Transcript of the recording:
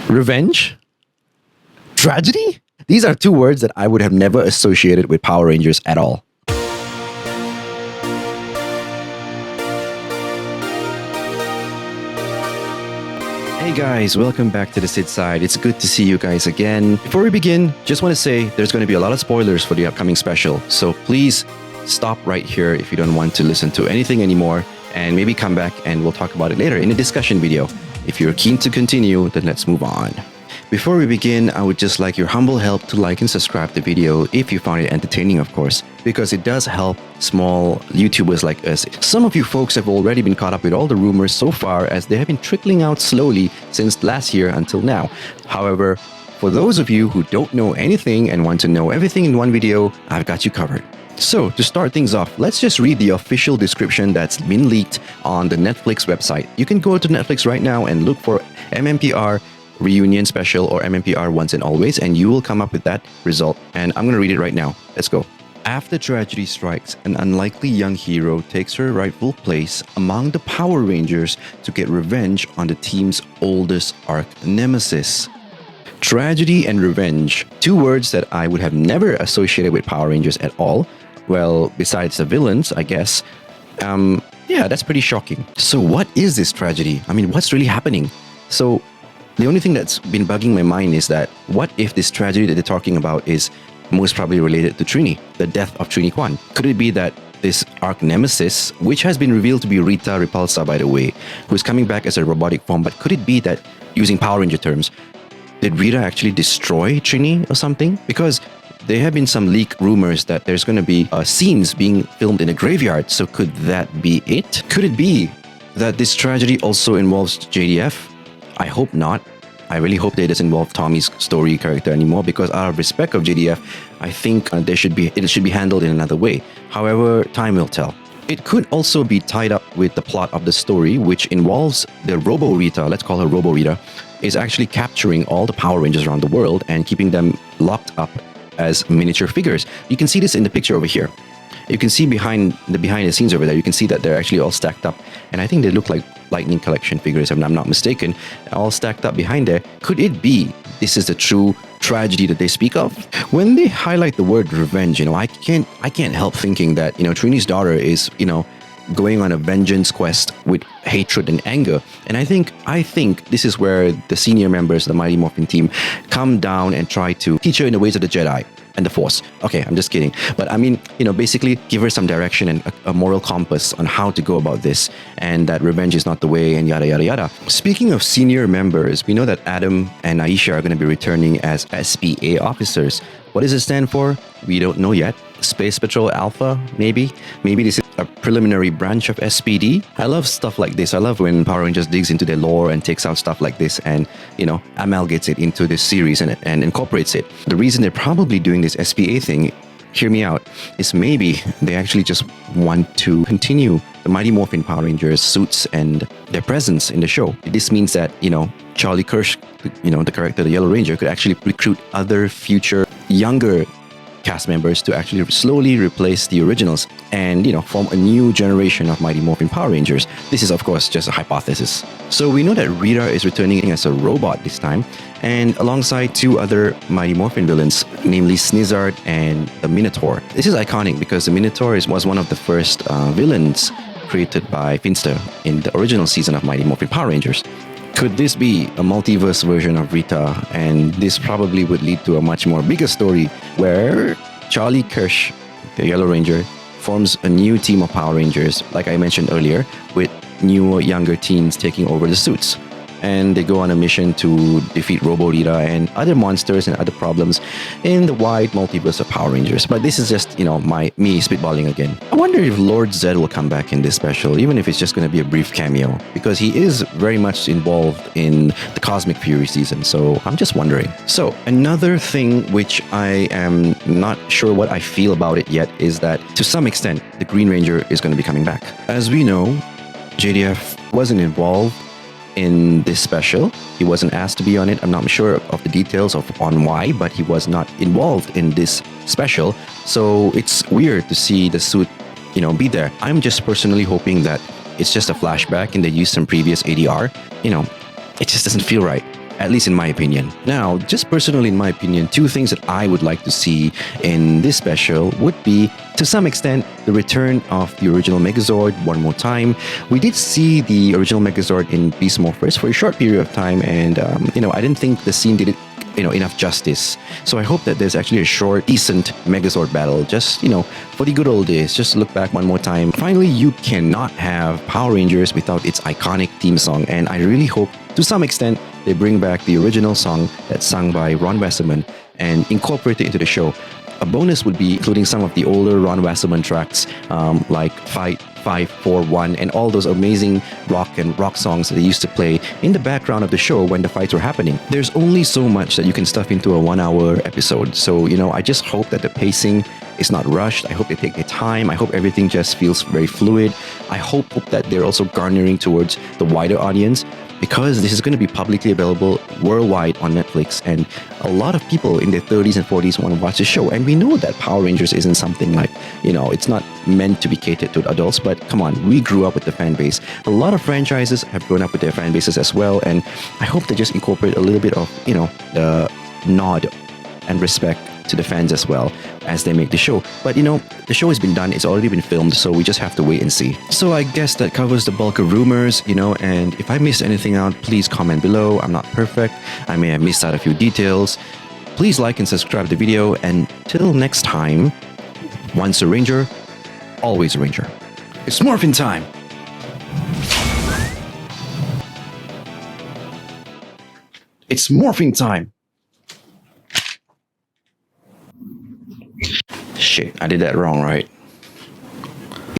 Revenge? Tragedy? These are two words that I would have never associated with Power Rangers at all. Hey guys, welcome back to the Sid Side. It's good to see you guys again. Before we begin, just want to say there's going to be a lot of spoilers for the upcoming special. So please stop right here if you don't want to listen to anything anymore, and maybe come back and we'll talk about it later in a discussion video. If you're keen to continue, then let's move on. Before we begin, I would just like your humble help to like and subscribe the video if you found it entertaining, of course, because it does help small YouTubers like us. Some of you folks have already been caught up with all the rumors so far, as they have been trickling out slowly since last year until now. However, for those of you who don't know anything and want to know everything in one video, I've got you covered. So, to start things off, let's just read the official description that's been leaked on the Netflix website. You can go to Netflix right now and look for MMPR Reunion Special or MMPR Onceandalways, and you will come up with that result. And I'm going to read it right now. Let's go. After tragedy strikes, an unlikely young hero takes her rightful place among the Power Rangers to get revenge on the team's oldest arch nemesis. Tragedy and revenge, two words that I would have never associated with Power Rangers at all. Well, besides the villains, I guess. Yeah, that's pretty shocking. So what is this tragedy? I mean, what's really happening? So the only thing that's been bugging my mind is that what if this tragedy that they're talking about is most probably related to Trini, the death of Trini Kwan? Could it be that this arch nemesis, which has been revealed to be Rita Repulsa, by the way, who's coming back as a robotic form, but could it be that, using Power Ranger terms, did Rita actually destroy Trini or something? Because there have been some leak rumors that there's going to be scenes being filmed in a graveyard, so could that be it? Could it be that this tragedy also involves JDF? I hope not. I really hope that it doesn't involve Tommy's story character anymore, because out of respect of JDF, I think it should be handled in another way. However, time will tell. It could also be tied up with the plot of the story, which involves the Robo-Rita, let's call her Robo-Rita, is actually capturing all the Power Rangers around the world and keeping them locked up as miniature figures. You can see this in the picture over here. You can see behind the scenes over there, you can see that they're actually all stacked up. And I think they look like Lightningcollection figures, if I'm not mistaken, all stacked up behind there. Could it be this is the true tragedy that they speak of? When they highlight the word revenge, I can't help thinking that, Trini's daughter is, going on a vengeance quest with hatred and anger. And I think this is where the senior members of the Mighty Morphin team come down and try to teach her in the ways of the Jedi and the Force. Okay, I'm just kidding. But I mean, basically give her some direction and a moral compass on how to go about this, and that revenge is not the way, and yada, yada, yada. Speaking of senior members, we know that Adam and Aisha are going to be returning as SPA officers. What does it stand for? We don't know yet. Space Patrol Alpha, maybe? Maybe this is a preliminary branch of SPD. I love stuff like this. I love when Power Rangers digs into their lore and takes out stuff like this and, amalgamates it into this series and incorporates it. The reason they're probably doing this SPA thing, hear me out, is maybe they actually just want to continue the Mighty Morphin Power Rangers suits and their presence in the show. This means that, Charlie Kirsch, the character, the Yellow Ranger, could actually recruit other future younger cast members to actually slowly replace the originals and, form a new generation of Mighty Morphin Power Rangers. This is, of course, just a hypothesis. So we know that Rita is returning as a robot this time, and alongside two other Mighty Morphin villains, namely Snizzard and the Minotaur. This is iconic because the Minotaur was one of the first villains created by Finster in the original season of Mighty Morphin Power Rangers. Could this be a multiverse version of Rita? And this probably would lead to a much more bigger story where Charlie Kirsch, the Yellow Ranger, forms a new team of Power Rangers, like I mentioned earlier, with new younger teens taking over the suits. And they go on a mission to defeat Robo-Rita and other monsters and other problems in the wide multiverse of Power Rangers. But this is just, me spitballing again. I wonder if Lord Zed will come back in this special, even if it's just going to be a brief cameo, because he is very much involved in the Cosmicfury season, so I'm just wondering. So, another thing which I am not sure what I feel about it yet is that, to some extent, the Green Ranger is going to be coming back. As we know, JDF wasn't involved in this special. He wasn't asked to be on it. I'm not sure of the details on why, but he was not involved in this special. So it's weird to see the suit, be there. I'm just personally hoping that it's just a flashback and they used some previous ADR. It just doesn't feel right. at least in my opinion. Now, just personally in my opinion, two things that I would like to see in this special would be, to some extent, the return of the original Megazord one more time. We did see the original Megazord in Beast Morphers for a short period of time, and I didn't think the scene did it enough justice. So I hope that there's actually a short, decent Megazord battle, just, for the good old days. Just look back one more time. Finally, you cannot have Power Rangers without its iconic theme song, and I really hope, to some extent, they bring back the original song that's sung by Ron Wasserman and incorporate it into the show. A bonus would be including some of the older Ron Wasserman tracks, like Fight, 541, and all those amazing rock songs that they used to play in the background of the show when the fights were happening. There's only so much that you can stuff into a 1-hour episode. So, I just hope that the pacing is not rushed. I hope they take their time. I hope everything just feels very fluid. I hope that they're also garnering towards the wider audience, because this is going to be publicly available worldwide on Netflix, and a lot of people in their 30s and 40s want to watch the show. And we know that Power Rangers isn't something like, it's not meant to be catered to adults, but come on, we grew up with the fan base. A lot of franchises have grown up with their fan bases as well, and I hope they just incorporate a little bit of, the nod and respect to the fans as well as they make the show. But the show has been done, it's already been filmed, so we just have to wait and see. So I guess that covers the bulk of rumors, and if I missed anything out, please comment below. I'm not perfect, I may have missed out a few details. Please like and subscribe to the video, and till next time, once a Ranger, always a Ranger. It's morphin' time! It's morphing time! Shit, I did that wrong, right?